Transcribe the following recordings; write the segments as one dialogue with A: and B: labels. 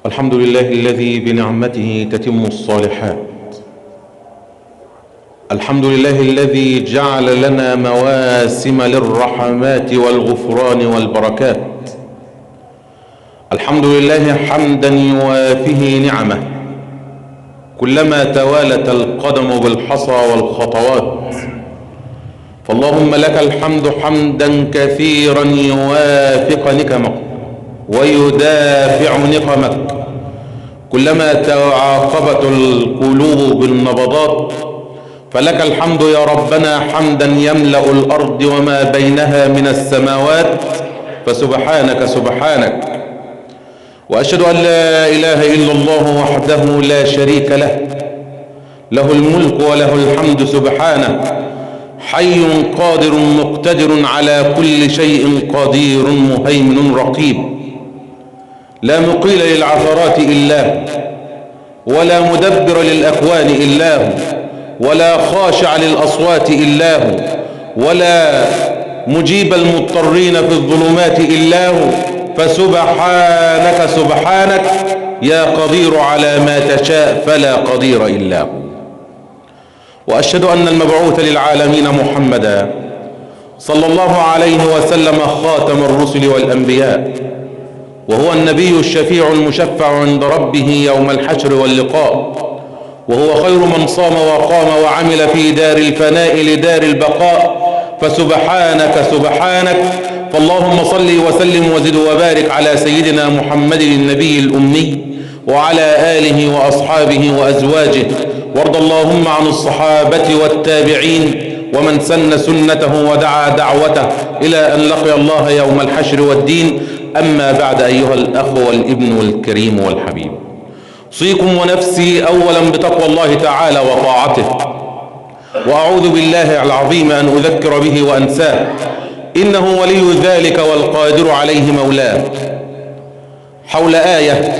A: الحمد لله الذي بنعمته تتم الصالحات. الحمد لله الذي جعل لنا مواسم للرحمات والغفران والبركات. الحمد لله حمدا يوافيه نعمه كلما توالت القدم بالحصى والخطوات. فاللهم لك الحمد حمدا كثيرا يوافق نكمك ويدافع نقمك كلما تعاقبت القلوب بالنبضات. فلك الحمد يا ربنا حمدا يملأ الأرض وما بينها من السماوات، فسبحانك سبحانك. وأشهد أن لا إله إلا الله وحده لا شريك له، له الملك وله الحمد سبحانه، حي قادر مقتدر على كل شيء قدير مهيمن رقيب. لا مقيل للعثرات إلا هو، ولا مدبر للأكوان إلا هو، ولا خاشع للأصوات إلا هو، ولا مجيب المضطرين في الظلمات إلا هو. فسبحانك سبحانك يا قدير على ما تشاء فلا قدير إلا هو. وأشهد أن المبعوث للعالمين محمدا صلى الله عليه وسلم خاتم الرسل والأنبياء، وهو النبي الشفيع المشفع عند ربه يوم الحشر واللقاء، وهو خير من صام وقام وعمل في دار الفناء لدار البقاء. فسبحانك سبحانك. فاللهم صل وسلم وزد وبارك على سيدنا محمد النبي الأمي وعلى آله وأصحابه وأزواجه، وارض اللهم عن الصحابة والتابعين ومن سن سنته ودعا دعوته إلى أن لقي الله يوم الحشر والدين. أما بعد، أيها الأخ والابن الكريم والحبيب، أوصيكم ونفسي أولا بتقوى الله تعالى وطاعته، وأعوذ بالله العظيم أن أذكر به وأنساه، إنه ولي ذلك والقادر عليه مولاه. حول آية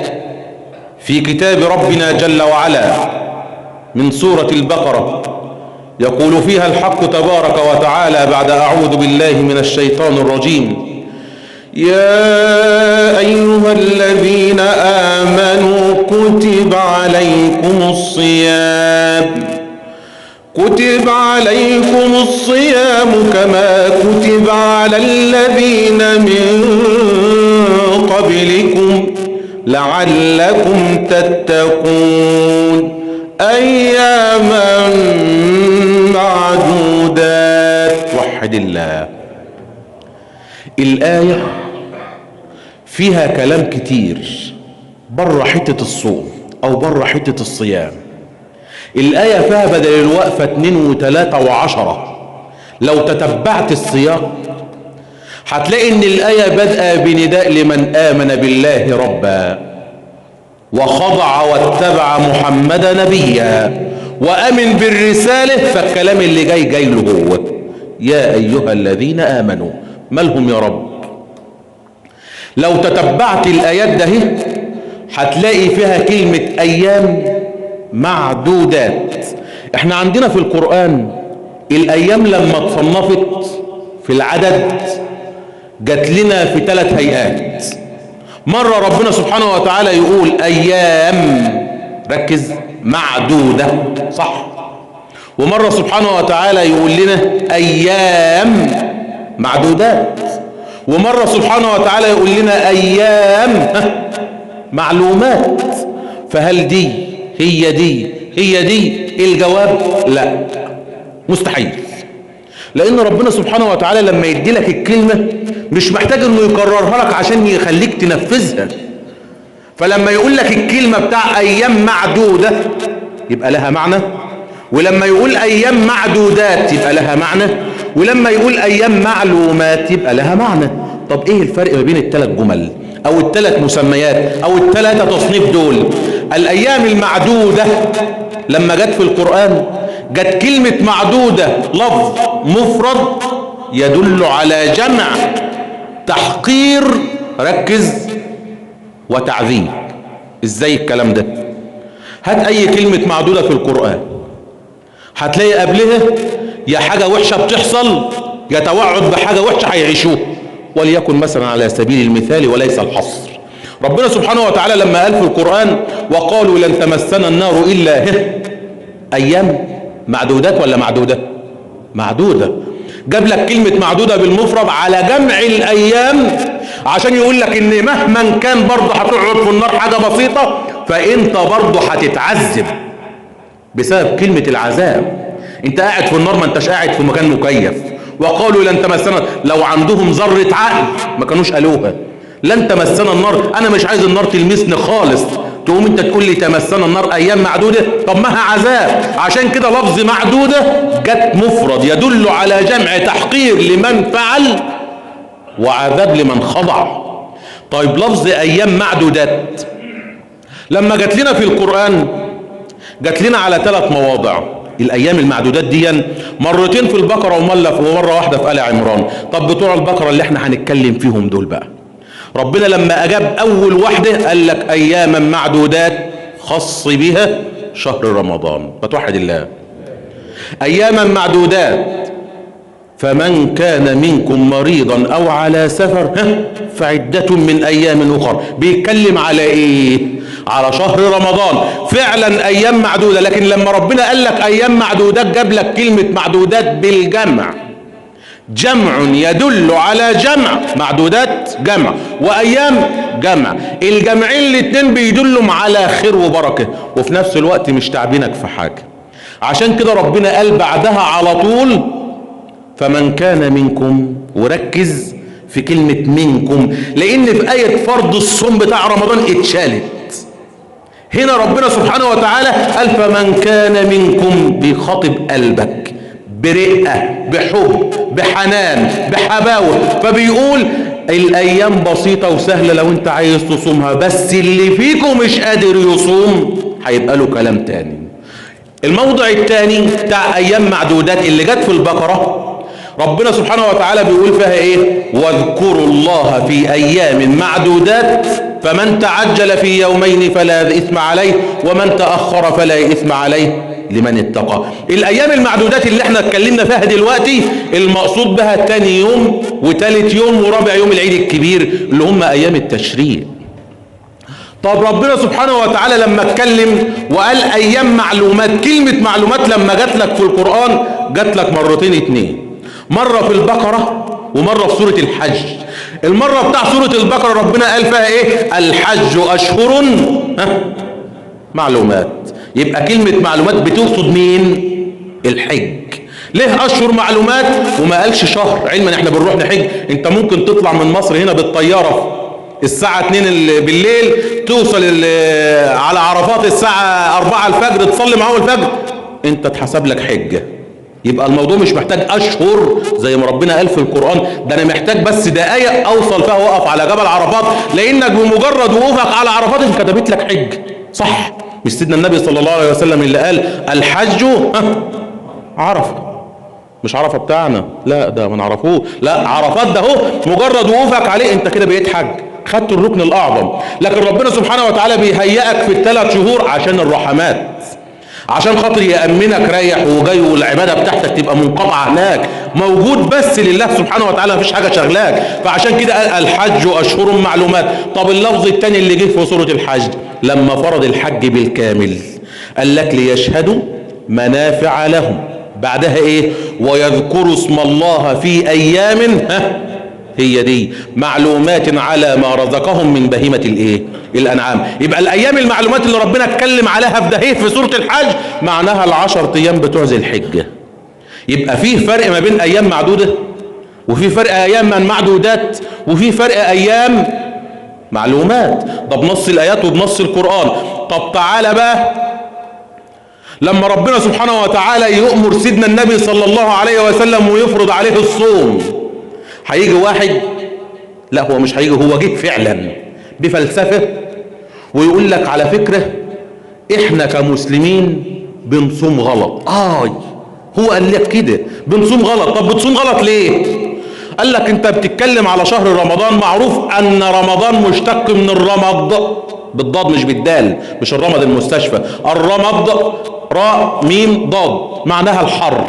A: في كتاب ربنا جل وعلا من سورة البقرة يقول فيها الحق تبارك وتعالى بعد أعوذ بالله من الشيطان الرجيم: يا أيها الذين آمنوا كتب عليكم الصيام كما كتب على الذين من قبلكم لعلكم تتقون أياما معدودات. وحد الله. الآية فيها كلام كتير بره حتة الصوم أو بره حتة الصيام. الآية فيها بدل الوقفة 2 و3 و10. لو تتبعت السياق هتلاقي ان الآية بدأ بنداء لمن آمن بالله ربا وخضع واتبع محمد نبيا وآمن بالرسالة. فالكلام اللي جاي له هو يا أيها الذين آمنوا. مالهم يا رب؟ لو تتبعت الآيات ده هتلاقي فيها كلمة أيام معدودات. احنا عندنا في القرآن الأيام لما اتصنفت في العدد جات لنا في 3 هيئات. مرة ربنا سبحانه وتعالى يقول أيام، ركز، معدودة، صح. ومرة سبحانه وتعالى يقول لنا أيام معدودات. ومرة سبحانه وتعالى يقول لنا أيام معلومات. فهل دي هي دي الجواب؟ لا، مستحيل. لأن ربنا سبحانه وتعالى لما يدي لك الكلمة مش محتاج انه يكررها لك عشان يخليك تنفذها. فلما يقول لك الكلمة بتاع أيام معدودة يبقى لها معنى، ولما يقول أيام معدودات يبقى لها معنى، ولما يقول أيام معلومات يبقى لها معنى. طب إيه الفرق ما بين ال3 جمل أو ال3 مسميات أو ال3 تصنيف دول؟ الأيام المعدودة لما جت في القرآن جت كلمة معدودة لفظ مفرد يدل على جمع، تحقير، ركز، وتعظيم. ازاي الكلام ده؟ هات اي كلمة معدودة في القرآن هتلاقي قبلها يا حاجة وحشة بتحصل يا توعد بحاجة وحشة هيعيشوها. وليكن مثلا على سبيل المثال وليس الحصر، ربنا سبحانه وتعالى لما قال في القرآن وقالوا لن تمسنا النار إلا أيام معدودات ولا معدودة؟ معدودة. جاب لك كلمة معدودة بالمفرد على جمع الأيام عشان يقول لك إن مهما كان برضه هتقعد في النار حاجة بسيطة، فأنت برضه هتتعذب بسبب كلمة العذاب. أنت قاعد في النار، ما أنتش قاعد في مكان مكيف. وقالوا لن تمسنا، لو عندهم ذرة عقل ما كانوش قالوها. لن تمسنا النار، أنا مش عايز النار تلمسني خالص، تقوم انت تقول لي تمسنا النار ايام معدودة؟ طب ما هي عذاب. عشان كده لفظ معدودة جت مفرد يدل على جمع تحقير لمن فعل وعذاب لمن خضع. طيب لفظ ايام معدودات لما جت لنا في القرآن جت لنا على 3 مواضع. الايام المعدودات دي مرتين في البقرة ومرة واحدة في آل عمران. طب بتوع البقرة اللي احنا هنتكلم فيهم دول بقى، ربنا لما أجاب أول واحدة قال لك أياما معدودات خص بها شهر رمضان. فتوحد الله. أياما معدودات فمن كان منكم مريضا أو على سفر فعدة من أيام أخر. بيتكلم على إيه؟ على شهر رمضان. فعلا أيام معدودة، لكن لما ربنا قال لك أيام معدودات جاب لك كلمة معدودات بالجمع. جمع يدل على جمع، معدودات جمع وايام جمع. الجمعين الاتنين بيدلوا على خير وبركة، وفي نفس الوقت مش تعبينك في حاجة. عشان كده ربنا قال بعدها على طول فمن كان منكم، وركز في كلمة منكم لان في آية فرض الصوم بتاع رمضان اتشالت. هنا ربنا سبحانه وتعالى قال فمن كان منكم، بيخاطب قلبك برقة بحب بحنان بحباوة، فبيقول الايام بسيطة وسهلة لو انت عايز تصومها، بس اللي فيكم مش قادر يصوم هيبقى له كلام تاني. الموضع التاني بتاع ايام معدودات اللي جت في البقرة، ربنا سبحانه وتعالى بيقول فيها ايه؟ واذكروا الله في ايام معدودات فمن تعجل في يومين فلا اثم عليه ومن تأخر فلا اثم عليه لمن اتقى. الايام المعدودات اللي احنا اتكلمنا فيها دلوقتي المقصود بها تاني يوم وتالت يوم ورابع يوم العيد الكبير اللي هم ايام التشريق. طب ربنا سبحانه وتعالى لما اتكلم وقال ايام معلومات، كلمة معلومات لما جات لك في القرآن جات لك مرتين اتنين، مرة في البقرة ومرة في سورة الحج. المرة بتاع سورة البقرة ربنا قال فيها ايه؟ الحج اشهر معلومات. يبقى كلمة معلومات بتقصد مين؟ الحج. ليه اشهر معلومات وما قالش شهر؟ علما احنا بنروح نحج، انت ممكن تطلع من مصر هنا بالطيارة الساعة 2 بالليل توصل على عرفات الساعة 4 الفجر تصلي معاهم الفجر، انت اتحسب لك حجة. يبقى الموضوع مش محتاج اشهر زي ما ربنا قال في القرآن، ده انا محتاج بس دقايق اوصل فيها واقف على جبل عرفات، لانك بمجرد وقوفك على عرفات انكتبت لك حج. صح؟ مش سيدنا النبي صلى الله عليه وسلم اللي قال الحج عرفة؟ مش عرفة بتاعنا، لا ده ما نعرفوه، لا عرفات ده هو مجرد وقوفك عليه انت كده بقيت حج، خدت الركن الاعظم. لكن ربنا سبحانه وتعالى بيهيئك في ال3 شهور عشان الرحمات، عشان خاطر يأمنك رايح وجاي والعبادة بتاعتك تبقى منقطعة هناك، موجود بس لله سبحانه وتعالى، مفيش حاجة شغلاك. فعشان كده قال الحج أشهر معلومات. طب اللفظ الثاني اللي جه في سورة الحج لما فرض الحج بالكامل قال لك ليشهدوا منافع لهم، بعدها ايه؟ ويذكروا اسم الله في أيام هي دي معلومات على ما رزقهم من بهيمة الايه؟ الانعام. يبقى الايام المعلومات اللي ربنا اتكلم عليها في دهيه في سورة الحج معناها ال10 ايام بتوع ذي الحجة. يبقى فيه فرق ما بين ايام معدودة وفي فرق ايام من معدودات وفي فرق ايام معلومات، ده بنص الايات وبنص القرآن. طب تعالى بقى لما ربنا سبحانه وتعالى يؤمر سيدنا النبي صلى الله عليه وسلم ويفرض عليه الصوم، هيجي واحد، لا هو مش هيجي، هو جه فعلا بفلسفة ويقول لك على فكرة احنا كمسلمين بنصوم غلط. هو قال لك كده بنصوم غلط. طب بتصوم غلط ليه؟ قال لك انت بتتكلم على شهر رمضان، معروف ان رمضان مشتق من الرمض بالضاد مش بالدال، مش الرمض المستشفى، الرمض راء ميم ضاد معناها الحر.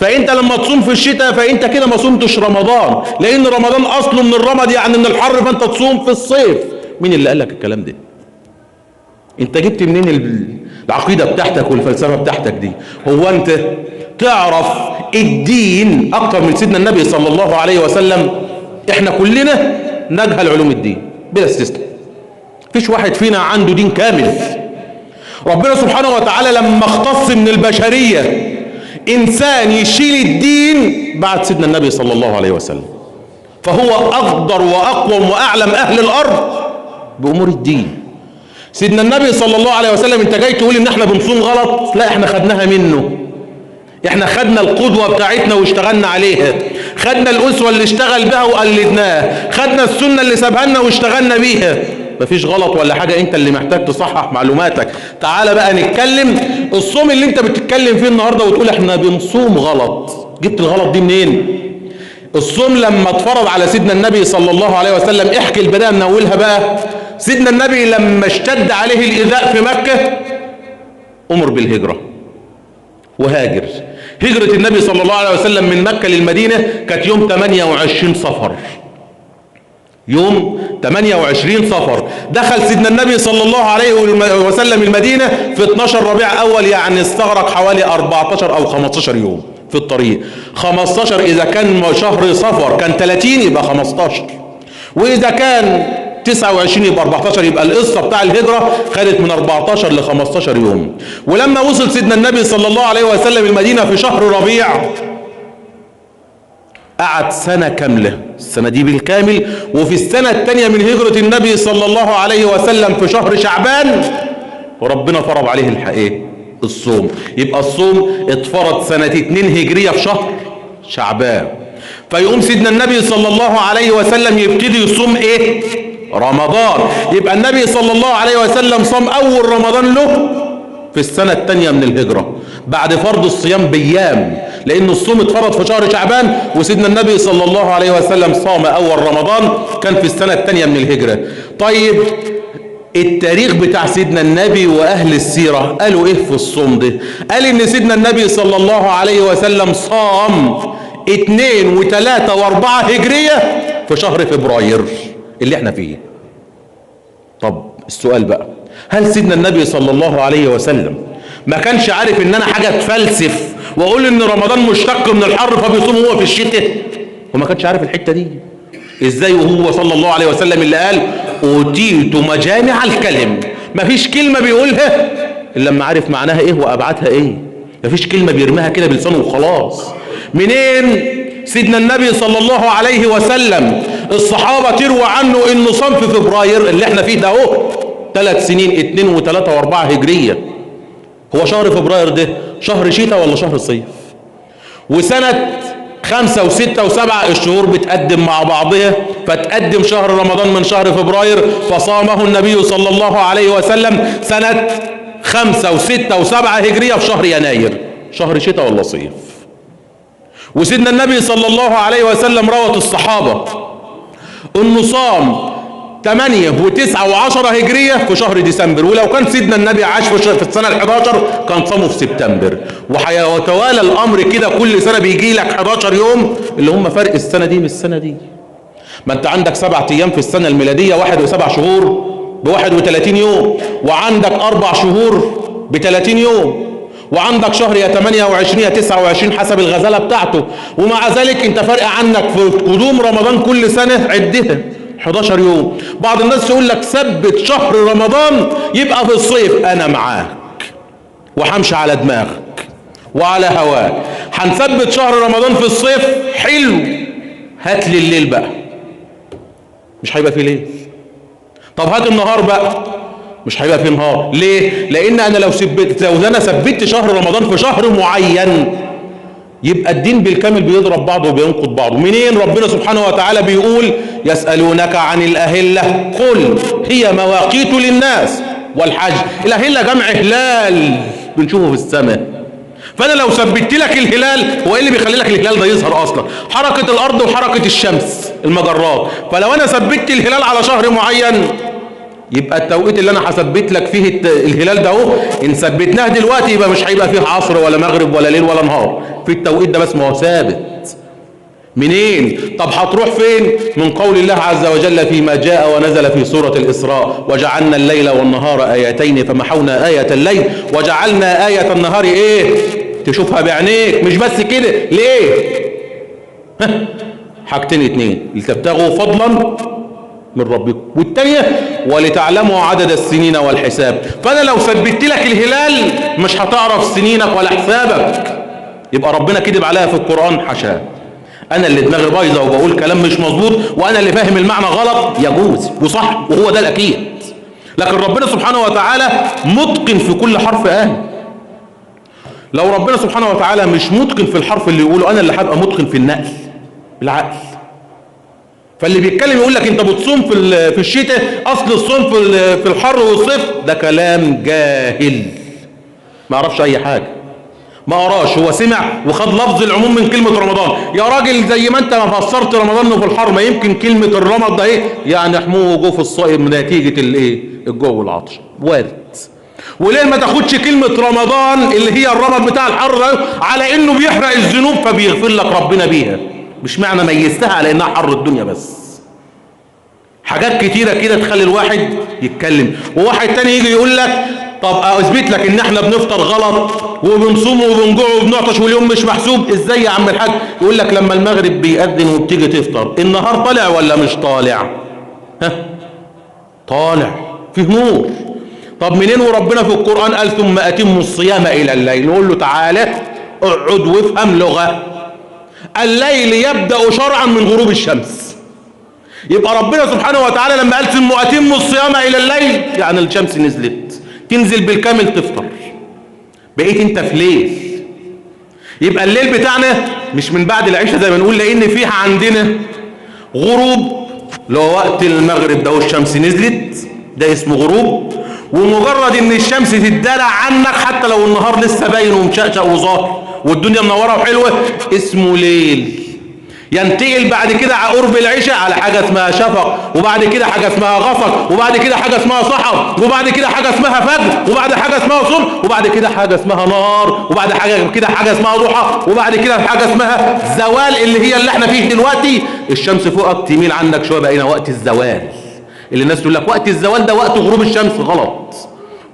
A: فانت لما تصوم في الشتاء فانت كده ما صمتش رمضان، لان رمضان اصله من الرمض يعني من الحر، فانت تصوم في الصيف مين اللي قال لك الكلام ده؟ انت جبت منين العقيدة بتاعتك والفلسفة بتاعتك دي؟ هو انت تعرف الدين اكتر من سيدنا النبي صلى الله عليه وسلم؟ احنا كلنا نجهل علوم الدين بلا استثناء، مفيش واحد فينا عنده دين كامل. ربنا سبحانه وتعالى لما اختص من البشرية انسان يشيل الدين بعد سيدنا النبي صلى الله عليه وسلم، فهو اقدر واقوم واعلم اهل الارض بامور الدين. سيدنا النبي صلى الله عليه وسلم، انت جاي تقول ان احنا بنصوم غلط؟ لا، احنا خدناها منه. احنا خدنا القدوة بتاعتنا واشتغلنا عليها، خدنا الاسوة اللي اشتغل بها وقلدناها، خدنا السنة اللي سابها لنا واشتغلنا بيها. مفيش غلط ولا حاجة، انت اللي محتاج تصحح معلوماتك. تعال بقى نتكلم. الصوم اللي انت بتتكلم فيه النهاردة وتقول احنا بنصوم غلط، جبت الغلط دي منين؟ الصوم لما اتفرض على سيدنا النبي صلى الله عليه وسلم، احكي البداية من اولها بقى. سيدنا النبي لما اشتد عليه الإيذاء في مكة أمر بالهجرة وهاجر. هجرة النبي صلى الله عليه وسلم من مكة للمدينة كانت يوم 28 صفر. يوم 28 صفر دخل سيدنا النبي صلى الله عليه وسلم المدينة في 12 ربيع أول، يعني استغرق حوالي 14 أو 15 يوم في الطريق. 15 إذا كان شهر صفر كان 30 يبقى 15، وإذا كان 29 يبقى 14، يبقى القصة بتاع الهجرة خدت من 14 ل 15 يوم. ولما وصل سيدنا النبي صلى الله عليه وسلم المدينة في شهر ربيع قعد سنة كاملة، السنة دي بالكامل. وفي السنة الثانية من هجرة النبي صلى الله عليه وسلم في شهر شعبان وربنا فرض عليه الحقيقة الصوم. يبقى الصوم اتفرض سنة 2 هجرية في شهر شعبان. فيقوم سيدنا النبي صلى الله عليه وسلم يبتدي يصوم ايه؟ رمضان. يبقى النبي صلى الله عليه وسلم صام اول رمضان له في السنة الثانية من الهجرة بعد فرض الصيام بايام، لان الصوم اتفرض في شهر شعبان وسيدنا النبي صلى الله عليه وسلم صام اول رمضان كان في السنة الثانية من الهجرة. طيب التاريخ بتاع سيدنا النبي واهل السيرة قالوا ايه في الصوم ده؟ قال ان سيدنا النبي صلى الله عليه وسلم صام 2 و3 و4 هجرية في شهر فبراير اللي احنا فيه. طب السؤال بقى، هل سيدنا النبي صلى الله عليه وسلم ما كانش عارف ان انا حاجة اتفلسف واقول ان رمضان مشتق من الحر فبيصوم هو في الشتاء؟ وما كانش عارف الحتة دي ازاي؟ وهو صلى الله عليه وسلم اللي قال اوتيت مجامع الكلم، مفيش كلمة بيقولها الا لما عارف معناها ايه وابعادها ايه. مفيش كلمة بيرميها كده بلسانه وخلاص. منين سيدنا النبي صلى الله عليه وسلم الصحابة تروى عنه انه صام في فبراير اللي احنا فيه ده اهو 3 سنين 2 و3 و4 هجرية. هو شهر فبراير ده شهر شتاء ولا شهر صيف؟ وسنة 5 و6 و7 الشهور بتقدم مع بعضها، فتقدم شهر رمضان من شهر فبراير فصامه النبي صلى الله عليه وسلم سنة 5 و6 و7 هجرية في شهر يناير. شهر شتاء ولا صيف؟ وسيدنا النبي صلى الله عليه وسلم روت الصحابة انه صام 8 و9 و10 هجرية في شهر ديسمبر، ولو كان سيدنا النبي عاش في السنة ال11 كان صامه في سبتمبر. ويتوالى الامر كده كل سنة بيجي لك 11 يوم اللي هم فرق السنة دي من السنة دي. ما انت عندك 7 ايام في السنة الميلادية 1 و7 شهور ب31 يوم، وعندك 4 شهور ب30 يوم، وعندك شهر يا 28 يا 29 حسب الغزالة بتاعته. ومع ذلك انت فرق عنك في قدوم رمضان كل سنة عدها 11 يوم. بعض الناس يقول لك ثبت شهر رمضان يبقى في الصيف. انا معاك وحمشي على دماغك وعلى هواك. هنثبت شهر رمضان في الصيف حلو، هات لي الليل بقى، مش هيبقى فيه ليل. طب هات النهار بقى، مش هيبقى فيه نهار. ليه؟ لان انا لو انا ثبت شهر رمضان في شهر معين يبقى الدين بالكامل بيضرب بعضه وبينقض بعضه. منين ربنا سبحانه وتعالى بيقول يسألونك عن الأهلة قل هي مواقيت للناس والحج؟ الأهلة جمع هلال بنشوفه في السماء. فأنا لو ثبت لك الهلال، هو ايه اللي بيخلي لك الهلال ده يظهر أصلا؟ حركة الأرض وحركة الشمس المجرات. فلو أنا ثبت الهلال على شهر معين يبقى التوقيت اللي انا هثبت لك فيه الهلال ده اهو ان ثبتناه دلوقتي يبقى مش هيبقى فيه عصر ولا مغرب ولا ليل ولا نهار في التوقيت ده بس، ما هو ثابت. منين؟ طب هتروح فين؟ من قول الله عز وجل فيما جاء ونزل في سورة الإسراء: وجعلنا الليل والنهار آيتين فمحونا آية الليل وجعلنا آية النهار ايه؟ تشوفها بعينيك. مش بس كده، ليه؟ حاجتين اتنين: لتبتغوا فضلا من ربكم، والتانية ولتعلموا عدد السنين والحساب. فانا لو ثبت لك الهلال مش هتعرف سنينك ولا حسابك، يبقى ربنا كذب عليها في القرآن؟ حاشاه. انا اللي دماغي بايظه وبقول كلام مش مظبوط وانا اللي فاهم المعنى غلط، يجوز وصح وهو ده الاكيد، لكن ربنا سبحانه وتعالى متقن في كل حرف آية. لو ربنا سبحانه وتعالى مش متقن في الحرف اللي يقوله، انا اللي هبقى متقن في النقل بالعقل. فاللي بيتكلم يقول لك انت بتصوم في الشتاء، اصل الصوم في الحر والصيف، ده كلام جاهل ما يعرفش اي حاجه، ما قراش، هو سمع وخد لفظ العموم من كلمه رمضان. يا راجل زي ما انت ما فسرت رمضان انه في الحر، ما يمكن كلمه الرمض ده ايه يعني؟ حموه جوف الصائم نتيجه الايه؟ الجو والعطش، وارد. وليه ما تاخدش كلمه رمضان اللي هي الرمض بتاع الحر ده على انه بيحرق الذنوب فبيغفر لك ربنا بيها؟ مش معنى ميزتها على انها حر الدنيا بس. حاجات كتيره كده تخلي الواحد يتكلم. وواحد تاني يجي يقول لك طب اثبت لك ان احنا بنفطر غلط وبنصوم وبنجوع وبنعطش واليوم مش محسوب. ازاي يا عم الحاج؟ يقول لك لما المغرب بيأذن وبتيجي تفطر، النهار طالع ولا مش طالع؟ طالع، فيه نور. طب منين وربنا في القرآن قال ثم أتموا الصيام إلى الليل؟ نقول له تعالى اقعد وافهم لغة. الليل يبدأ شرعا من غروب الشمس. يبقى ربنا سبحانه وتعالى لما قال ثم أتموا الصيام إلى الليل يعني الشمس نزلت، تنزل بالكامل تفطر، بقيت انت في ليل. يبقى الليل بتاعنا مش من بعد العشاء زي ما نقول، لان فيها عندنا غروب، لو وقت المغرب ده والشمس نزلت ده اسمه غروب. ومجرد ان الشمس تتدلع عنك حتى لو النهار لسه باين ومشقشق وظاهر والدنيا منوره وحلوه اسمه ليل. ينتقل بعد كده على قرب العشاء على حاجه اسمها شفق، وبعد كده حاجه اسمها غسق، وبعد كده حاجه اسمها سحر، وبعد كده حاجه اسمها فجر، وبعد حاجه اسمها صبح، وبعد كده حاجه اسمها نار، وبعد كده حاجه اسمها ضحى، وبعد كده حاجه اسمها زوال اللي هي اللي احنا فيه دلوقتي. الشمس فوقك تميل عنك شويه بقينا وقت الزوال، اللي الناس تقول لك وقت الزوال ده وقت غروب الشمس. غلط.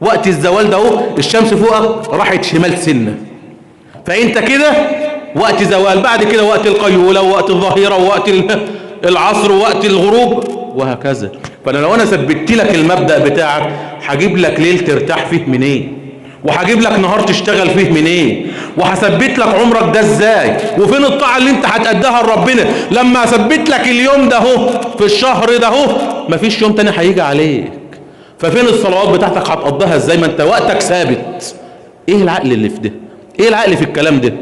A: وقت الزوال ده اهو الشمس فوقك راحت شمال سنه، فانت كده وقت زوال. بعد كده وقت القيلولة ووقت الظهيرة ووقت العصر ووقت الغروب وهكذا. فانا لو انا ثبت لك المبدأ بتاعك هجيب لك ليل ترتاح فيه منين، وهجيب لك نهار تشتغل فيه منين، وهثبت لك عمرك ده ازاي، وفين الطاعة اللي انت هتأديها لربنا لما اثبت لك اليوم ده اهو في الشهر ده اهو مفيش يوم تاني هيجي عليك. ففين الصلوات بتاعتك هتقضيها ازاي ما انت وقتك ثابت؟ ايه العقل اللي في ده؟ ايه العقل في الكلام ده؟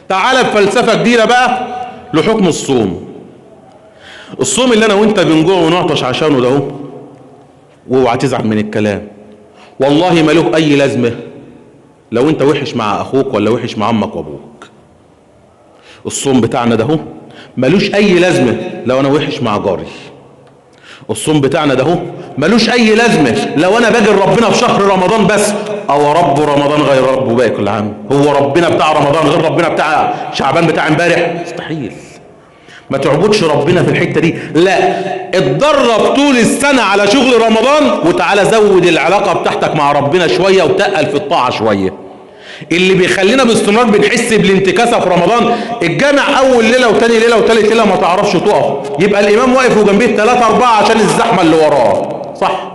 A: تعالى بفلسفة جديدة بقى لحكم الصوم. الصوم اللي انا وانت بنجوع ونعطش عشانه ده اهو، واوعى تزعل من الكلام، والله ما له اي لازمة لو انت وحش مع اخوك ولا وحش مع امك وابوك. الصوم بتاعنا ده اهو ملوش اي لازمة لو انا وحش مع جاري. الصوم بتاعنا ده اهو ملوش اي لازمة لو انا باجي ربنا في شهر رمضان بس. او رب رمضان غير رب باقي كل عام؟ هو ربنا بتاع رمضان غير ربنا بتاع شعبان بتاع امبارح؟ مستحيل. ما تعبدش ربنا في الحتة دي، لا اتدرب طول السنة على شغل رمضان وتعالى زود العلاقة بتاعتك مع ربنا شوية وتقل في الطاعة شوية. اللي بيخلينا باستمرار بنحس بالانتكاسة في رمضان الجامع اول ليلة وتاني ليلة وتالت ليلة ما تعرفش تقف، يبقى الامام واقف وجنبيه 3-4 عشان الزحمة اللي وراه، صح؟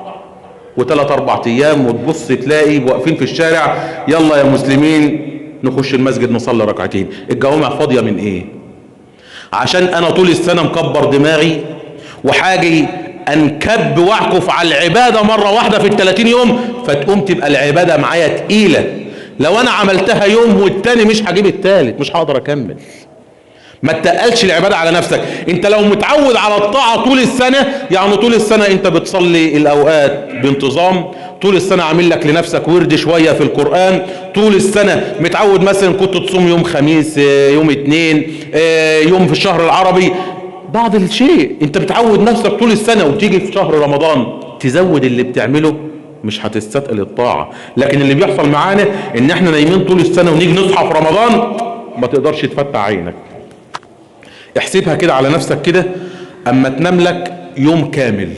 A: و3-4 ايام وتبص تلاقي واقفين في الشارع يلا يا مسلمين نخش المسجد نصلي ركعتين. الجوامع فاضية من ايه؟ عشان انا طول السنة مكبر دماغي وحاجي انكب واعكف على العبادة مرة واحدة في ال30 يوم، فتقوم تبقى العبادة معايا تقيلة. لو انا عملتها يوم والتاني مش هجيب التالت، مش هقدر اكمل. ما تقلش العبادة على نفسك. انت لو متعود على الطاعة طول السنة، يعني طول السنة انت بتصلي الاوقات بانتظام، طول السنة عامل لك لنفسك ورد شوية في القرآن، طول السنة متعود مثلا كنت تصوم يوم خميس، يوم اثنين، يوم في الشهر العربي، بعض الشيء انت بتعود نفسك طول السنة، وتيجي في شهر رمضان تزود اللي بتعمله مش هتستثقل الطاعة. لكن اللي بيحصل معانا ان احنا نايمين طول السنة ونيجي نصحى في رمضان ما تقدرش تفتح عينك. احسبها كده على نفسك كده، اما تنام لك يوم كامل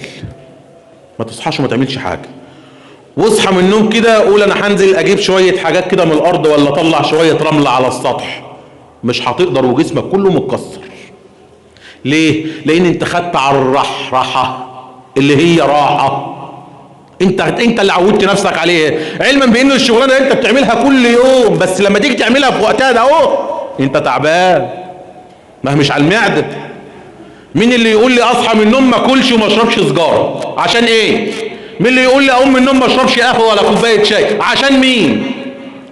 A: ما تصحاش وما تعملش حاجة، واصحى من النوم كده قول انا هنزل اجيب شوية حاجات كده من الارض ولا اطلع شوية رمل على السطح، مش هتقدر وجسمك كله متكسر. ليه؟ لان انت خدت على الرحرحة اللي هي راحة، انت اللي عودت نفسك عليه، علما بان الشغلانه انت بتعملها كل يوم، بس لما تيجي تعملها في وقتها ده اهو انت تعبان، ما هي مش على المعده. مين اللي يقول لي اصحى من النوم ما اكلش وما اشربش سجاره؟ عشان ايه؟ مين اللي يقول لي اقوم من النوم ما اشربش قهوه ولا كوبايه شاي؟ عشان مين؟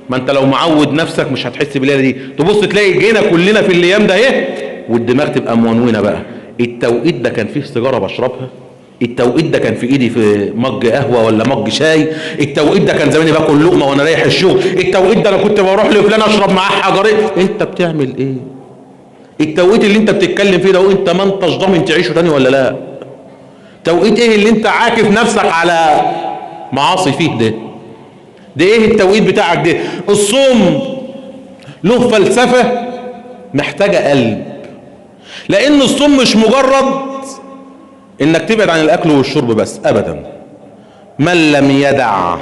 A: ما انت لو معود نفسك مش هتحس بالليله دي. تبص تلاقي جينا كلنا في الايام ده ايه والدماغ تبقى مونونه بقى. التوقيت ده كان فيه سيجاره بشربها، التوقيت ده كان في ايدي في مج قهوه ولا مج شاي، التوقيت ده كان زماني باكل لقمه وانا رايح الشغل، التوقيت ده انا كنت بروح لفلان اشرب معاه حجرين. انت بتعمل ايه؟ التوقيت اللي انت بتتكلم فيه ده وانت ما انتش ضامن تعيشه تاني ولا لا؟ توقيت ايه اللي انت عاكف نفسك على معاصي فيه ده؟ ده ايه التوقيت بتاعك ده؟ الصوم له فلسفه محتاجه قلب، لان الصوم مش مجرد انك تبعد عن الاكل والشرب بس ابدا. من لم يدع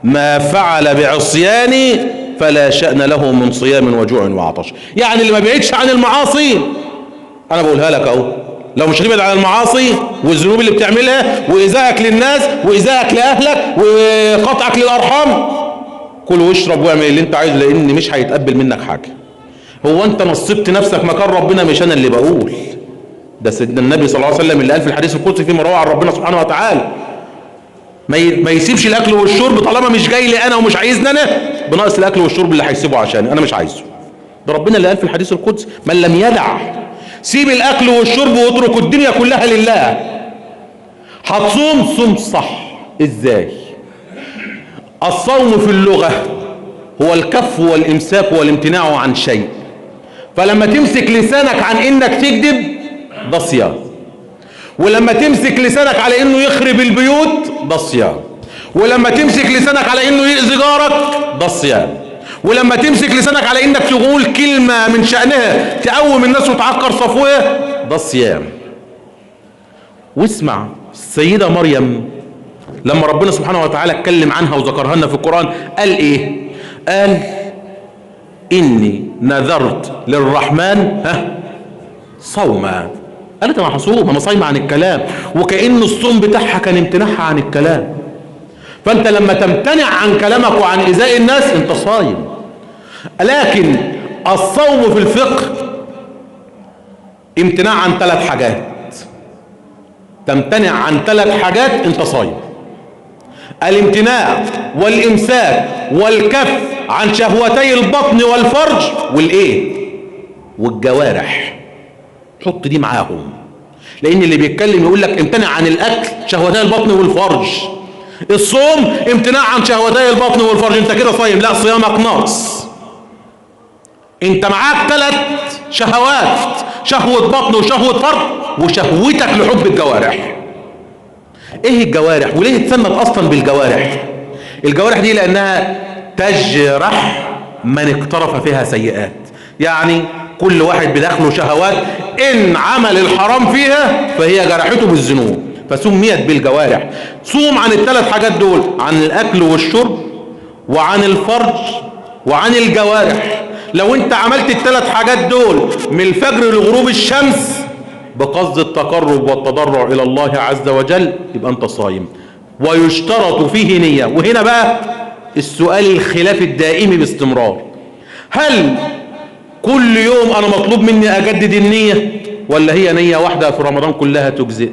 A: ما فعل بعصيان فلا شأن له من صيام وجوع وعطش. يعني اللي ما بيعدش عن المعاصي، انا بقولها لك اهو، لو مش هتبعد عن المعاصي والذنوب اللي بتعملها وايذائك للناس وايذائك لاهلك وقطعك للارحام، كل واشرب واعمل اللي انت عايزه، لان مش هيتقبل منك حاجه. هو انت نصبت نفسك مكان ربنا؟ مش انا اللي بقول، ده سيدنا النبي صلى الله عليه وسلم اللي قال في الحديث القدسي فيما رواه عن ربنا سبحانه وتعالى ما يسيبش الاكل والشرب طالما مش جاي لي انا ومش عايزني انا، بناقص الاكل والشرب اللي هيسيبه عشاني انا مش عايزه. ده ربنا اللي قال في الحديث القدسي من لم يدع، سيب الاكل والشرب واترك الدنيا كلها لله. هتصوم صوم صح ازاي؟ الصوم في اللغه هو الكف والامساك والامتناع عن شيء، فلما تمسك لسانك عن انك تكذب ده صيام، ولما تمسك لسانك على انه يخرب البيوت ده صيام، ولما تمسك لسانك على انه يؤذي جارك ده صيام، ولما تمسك لسانك على انك تقول كلمه من شانها تقوم الناس وتعكر صفوها ده صيام. واسمع السيده مريم لما ربنا سبحانه وتعالى اتكلم عنها وذكرها لنا في القران قال ايه؟ قال اني نذرت للرحمن صوما. قالت انا هصوم، انا صايمه عن الكلام، وكأن الصوم بتاعها كان امتناعها عن الكلام. فانت لما تمتنع عن كلامك وعن ايذاء الناس انت صايم. لكن الصوم في الفقه امتناع عن 3 حاجات، تمتنع عن 3 حاجات انت صايم: الامتناع والامساك والكف عن شهوتي البطن والفرج والايه والجوارح. حط دي معاهم، لان اللي بيتكلم يقول لك امتنع عن الاكل شهوتي البطن والفرج، الصوم امتناع عن شهوتي البطن والفرج، انت كده صايم؟ لا، صيامك ناقص. انت معاك 3 شهوات، شهوة بطن وشهوة فرج وشهوتك لحب الجوارح. ايه الجوارح وليه اتسمت اصلا بالجوارح؟ الجوارح دي لانها تجرح من اقترف فيها سيئات، يعني كل واحد بداخله شهوات ان عمل الحرام فيها فهي جرحته بالذنوب فسميت بالجوارح. صوم عن ال3 حاجات دول، عن الاكل والشرب وعن الفرج وعن الجوارح. لو انت عملت ال3 حاجات دول من الفجر لغروب الشمس بقصد التقرب والتضرع الى الله عز وجل يبقى انت صايم. ويشترط فيه نية، وهنا بقى السؤال الخلاف الدائم باستمرار: هل كل يوم انا مطلوب مني اجدد النية ولا هي نية واحدة في رمضان كلها تجزئ؟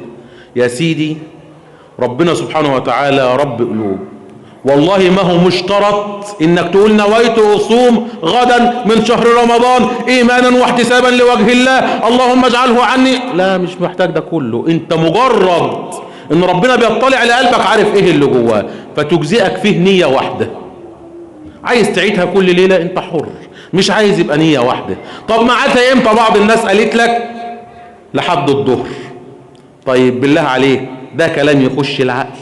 A: يا سيدي ربنا سبحانه وتعالى رب قلوب، والله ما هو مشترط انك تقول نويت اصوم غدا من شهر رمضان ايمانا واحتسابا لوجه الله اللهم اجعله عني. لا، مش محتاج ده كله، انت مجرد ان ربنا بيطلع لقلبك عارف ايه اللي جواه فتجزئك فيه نية واحدة. عايز تعيدها كل ليلة انت حر، مش عايز يبقى نية واحدة. طب ميعادها امتى؟ بعض الناس قالت لك لحد الظهر. طيب بالله عليك ده كلام يخش العقل؟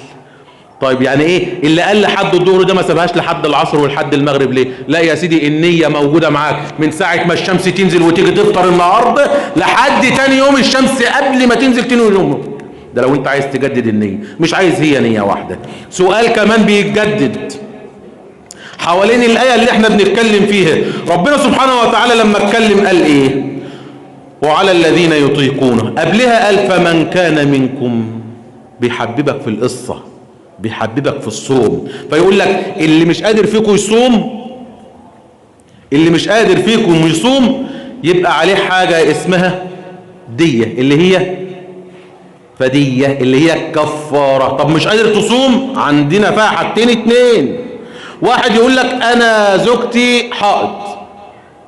A: طيب يعني ايه اللي قال لحد الظهر ده ما سابهاش لحد العصر ولحد المغرب ليه؟ لا يا سيدي، النية موجودة معاك من ساعة ما الشمس تنزل وتيجي تفطر النهارده لحد تاني يوم الشمس قبل ما تنزل تاني يوم. ده لو انت عايز تجدد النية، مش عايز هي نية واحدة. سؤال كمان بيتجدد حوالين الآية اللي احنا بنتكلم فيها. ربنا سبحانه وتعالى لما اتكلم قال ايه؟ وعلى الذين يطيقونه. قبلها قال فمن كان منكم، بيحببك في القصة، بيحببك في الصوم. فيقول لك اللي مش قادر فيكم يصوم، اللي مش قادر فيكم يصوم يبقى عليه حاجة اسمها دية، اللي هي فدية، اللي هي كفارة. طب مش قادر تصوم، عندنا فيها حاجتين اتنين. واحد يقول لك انا زوجتي حائض،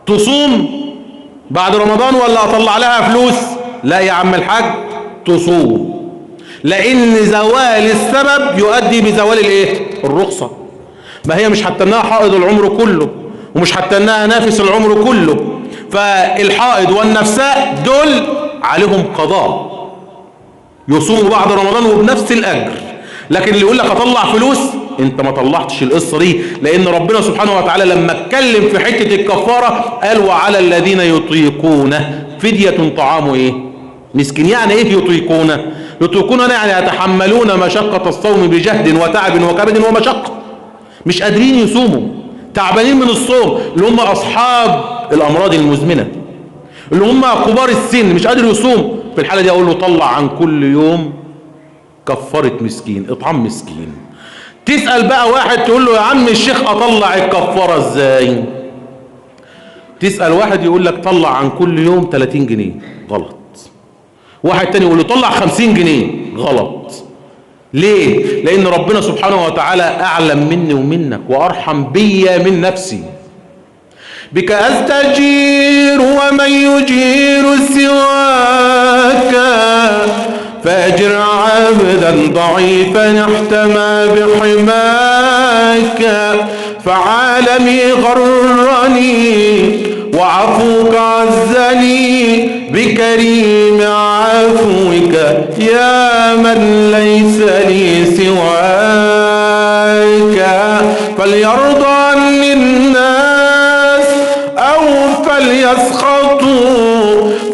A: تصوم بعد رمضان ولا اطلع لها فلوس؟ لا يا عم الحاج، تصوم، لان زوال السبب يؤدي بزوال الايه؟ الرخصة. ما هي مش هتنها حائض العمر كله، ومش هتنها نافس العمر كله. فالحائض والنفساء دول عليهم قضاء، يصوموا بعد رمضان وبنفس الاجر. لكن اللي يقول لك اطلع فلوس، انت ما طلعتش القصه دي، لان ربنا سبحانه وتعالى لما اتكلم في حته الكفاره قال وعلى الذين يطيقونه فديه طعام ايه؟ مسكين. يعني ايه يطيقونه؟ يطيقونه يعني يتحملون مشقه الصوم بجهد وتعب وكبد ومشقه، مش قادرين يصوموا، تعبانين من الصوم، اللي هم اصحاب الامراض المزمنه، اللي هم كبار السن، مش قادر يصوم. في الحاله دي اقول له طلع عن كل يوم كفاره مسكين، اطعام مسكين. تسأل بقى واحد تقول له يا عم الشيخ اطلع الكفارة ازاي؟ تسأل واحد يقول لك طلع عن كل يوم 30 جنيه، غلط. واحد تاني يقول له طلع 50 جنيه، غلط. ليه؟ لان ربنا سبحانه وتعالى اعلم مني ومنك وارحم بي من نفسي. بك استجير ومن يجير سواك، فاجر عبدا ضعيفا احتمى بحماك، فعالمي غرني وعفوك عزني بكريم عفوك يا من ليس لي سواك. فليرضى عني الناس أو فليسخطوا،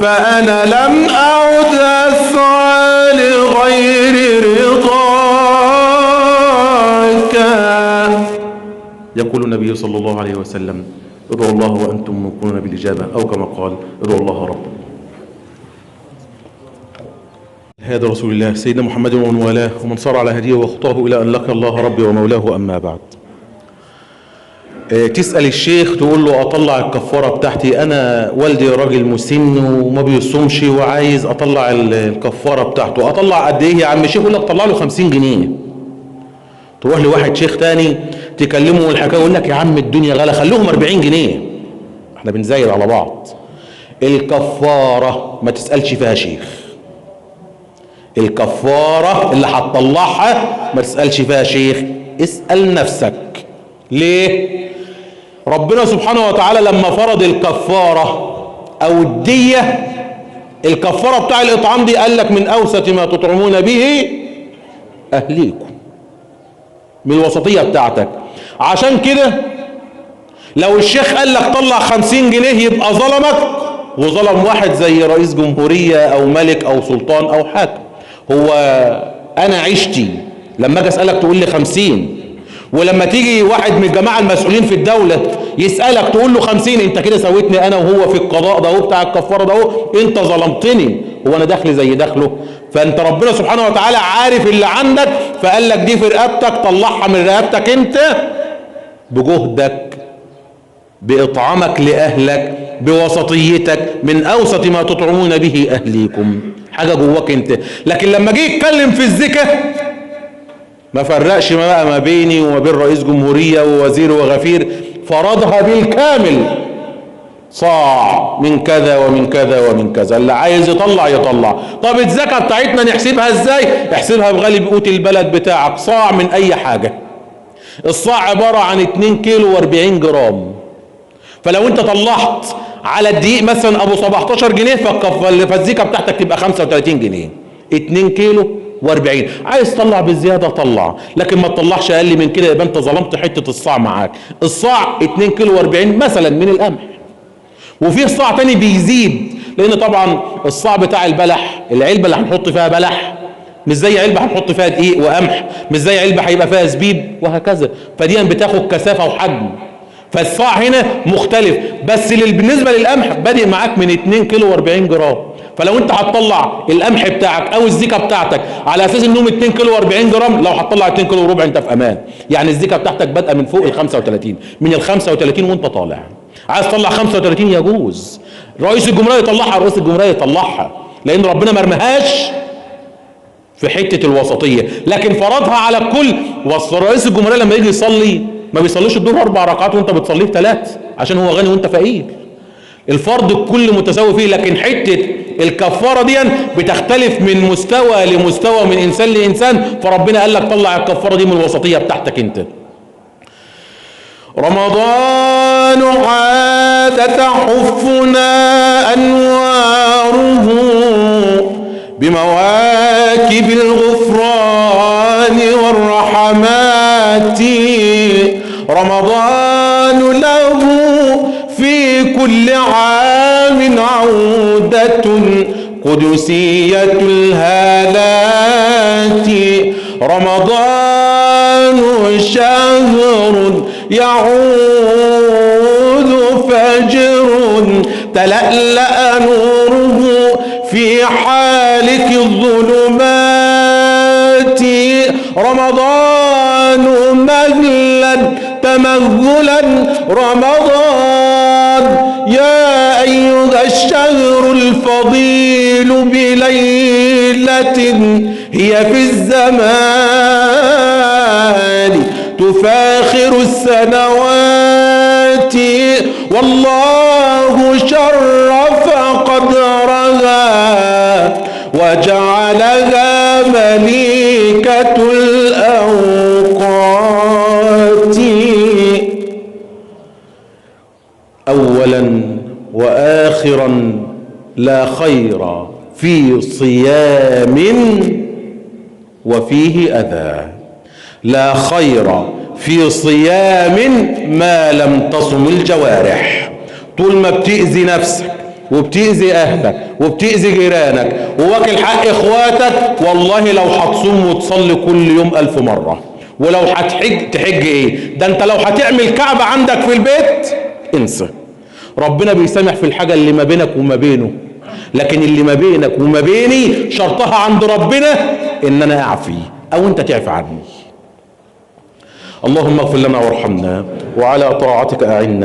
A: فأنا لم أعد أسعى لغير رضاك. يقول النبي صلى الله عليه وسلم ادعوا الله وأنتم موقنون بالإجابة، أو كما قال ادعوا الله رب. هذا رسول الله سيدنا محمد ومن والاه ومن صار على هديه وخطاه إلى أن لقى الله ربي ومولاه، أما بعد. تسأل الشيخ تقول له أطلع الكفارة بتاعتي، أنا والدي راجل مسن وما بيصومش وعايز أطلع الكفارة بتاعته، أطلع قد إيه يا عم الشيخ؟ يقول لك طلع له 50 جنيه. تروح لواحد شيخ تاني تكلمه الحكاية يقول لك يا عم الدنيا غلا، خلوهم 40 جنيه، احنا بنزايد على بعض. الكفارة ما تسألش فيها شيخ، الكفارة اللي هتطلعها ما تسألش فيها شيخ، اسأل نفسك. ليه؟ ربنا سبحانه وتعالى لما فرض الكفارة او الدية، الكفارة بتاع الاطعام دي قال لك من اوسط ما تطعمون به اهليكم، من الوسطية بتاعتك. عشان كده لو الشيخ قال لك طلع 50 جنيه يبقى ظلمك، وظلم واحد زي رئيس جمهورية او ملك او سلطان او حاكم. هو انا عشتي لما اجي اسألك تقول لي 50، ولما تيجي واحد من الجماعة المسؤولين في الدولة يسألك تقول له 50، انت كده سويتني انا وهو في القضاء ده بتاع الكفارة ده، انت ظلمتني، هو انا دخل زي دخله؟ فانت ربنا سبحانه وتعالى عارف اللي عندك، فقال لك دي في رقبتك، طلعها من رقبتك انت بجهدك، باطعامك لاهلك، بوسطيتك، من اوسط ما تطعمون به اهليكم، حاجة جواك انت. لكن لما جه يتكلم في الزكاة ما فرقش ما بيني وما بين رئيس جمهورية ووزير وغفير، فرضها بالكامل، صاع من كذا ومن كذا ومن كذا، اللي عايز يطلع يطلع. طب الزكاة بتاعتنا نحسبها ازاي؟ احسبها بغالب قوت البلد بتاعك، صاع من اي حاجة. الصاع عبارة عن 2 كيلو و40 جرام، فلو انت طلعت على الدقيق مثلا ابو 17 جنيه فالزكاة بتاعتك تبقى 35 جنيه. 2 كيلو و40. عايز تطلع بالزيادة طلع، لكن ما تطلعش اقل من كده، يبقى انت ظلمت حتة الصاع معاك. الصاع 2 كيلو و40 مثلا من القمح. وفي صاع تاني بيزيد، لان طبعا الصاع بتاع البلح، العلبة اللي هنحط فيها بلح مش زي علبة هنحط فيها دقيق وقمح، مش زي علبة هيبقى فيها زبيب وهكذا، فدي بتاخد كثافة وحجم. فالصاع هنا مختلف، بس بالنسبة للقمح بادئ معاك من 2 كيلو و40 جرام. فلو انت هتطلع القمح بتاعك او الزيكة بتاعتك على اساس انهم 2 كيلو و40 جرام، لو هتطلع 2 كيلو وربع انت في امان. يعني الزيكة بتاعتك بادئه من فوق ال 35، من ال 35 وانت طالع. عايز تطلع 35 يجوز، رئيس الجمهورية يطلعها، رئيس الجمهورية يطلعها، لان ربنا ما رماهاش في حتة الوسطية، لكن فرضها على الكل. رئيس الجمهورية لما يجي يصلي ما بيصليش الظهر 4 ركعات وانت بتصليه 3 عشان هو غني وانت فقير. الفرض الكل متساوي فيه، لكن حتة الكفارة دي بتختلف من مستوى لمستوى، من انسان لانسان، فربنا قال لك طلع الكفارة دي من الوسطية بتاعتك انت. رمضان عاد تحفنا انواره بمواكب الغفران والرحمات. رمضان له في كل عام عودة قدسية الهالات. رمضان شهر يعود فجر تلألأ نوره في حالك الظلمات. رمضان مهلا تمهلا رمضان، يا أيها الشهر الفضيل بليلة هي في الزمان تفاخر السنوات. والله شرف قدرها وجعلها مليكة الأوقات. أولا وآخرا لا خير في صيام وفيه أذى. لا خير في صيام ما لم تصم الجوارح. طول ما بتأذي نفسك وبتأذي أهلك وبتأذي جيرانك وواكل حق إخواتك، والله لو هتصوم وتصلي كل يوم 1000 مرة، ولو هتحج تحج إيه؟ ده أنت لو هتعمل كعبة عندك في البيت انسى. ربنا بيسامح في الحاجة اللي ما بينك وما بينه، لكن اللي ما بينك وما بيني شرطها عند ربنا إن أنا أعفي أو أنت تعفي عني. اللهم اغفر لنا وارحمنا وعلى طاعتك أعنا.